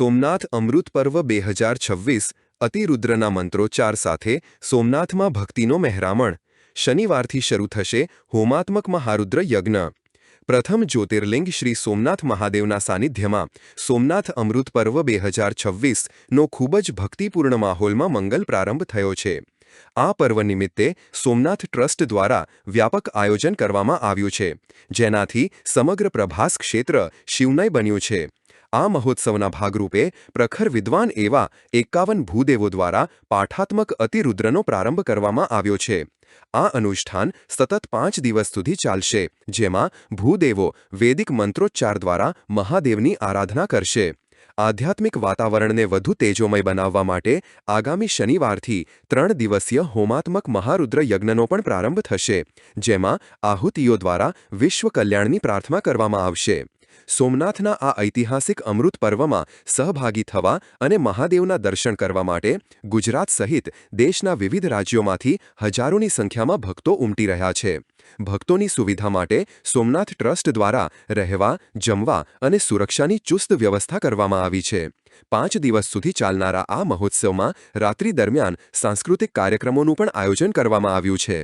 સોમનાથ અમૃત પર્વ 2026 અતિરુદ્રના મંત્રોચ્ચાર સાથે સોમનાથમાં ભક્તિનો મહેરામણ શનિવારથી શરૂ થશે હોમાત્મક મહારુદ્ર યજ્ઞ પ્રથમ જ્યોતિર્લિંગ શ્રી સોમનાથ મહાદેવના સાનિધ્યમાં સોમનાથ અમૃત પર્વ 2026નો ખૂબ જ ભક્તિપૂર્ણ માહોલમાં મંગલ પ્રારંભ થયો છે। આ પર્વ નિમિત્તે સોમનાથ ટ્રસ્ટ દ્વારા વ્યાપક આયોજન કરવામાં આવ્યું છે, જેનાથી સમગ્ર પ્રભાસ ક્ષેત્ર શિવમય બન્યું છે। આ મહોત્સવના ભાગરૂપે પ્રખર વિદ્વાન એવા 51 ભૂદેવો દ્વારા પાઠાત્મક અતિરુદ્રનો પ્રારંભ કરવામાં આવ્યો છે। આ અનુષ્ઠાન સતત 5 દિવસ સુધી ચાલશે, જેમાં ભૂદેવો વૈદિક મંત્રોચ્ચાર દ્વારા મહાદેવની આરાધના કરશે। આધ્યાત્મિક વાતાવરણને વધુ તેજોમય બનાવવા માટે આગામી શનિવારથી 3 દિવસીય હોમાત્મક મહારુદ્ર યજ્ઞનો પણ પ્રારંભ થશે, જેમાં આહુતિઓ દ્વારા વિશ્વ કલ્યાણની પ્રાર્થના કરવામાં આવશે। સોમનાથના આ ઐતિહાસિક અમૃત પર્વમાં સહભાગી થવા અને મહાદેવના દર્શન કરવા માટે ગુજરાત સહિત દેશના વિવિધ રાજ્યોમાંથી હજારોની સંખ્યામાં ભક્તો ઉમટી રહ્યા છે। ભક્તોની સુવિધા માટે સોમનાથ ટ્રસ્ટ દ્વારા રહેવા, જમવા અને સુરક્ષાની ચુસ્ત વ્યવસ્થા કરવામાં આવી છે। 5 દિવસ સુધી ચાલનારા આ મહોત્સવમાં રાત્રિ દરમિયાન સાંસ્કૃતિક કાર્યક્રમોનું પણ આયોજન કરવામાં આવ્યું છે।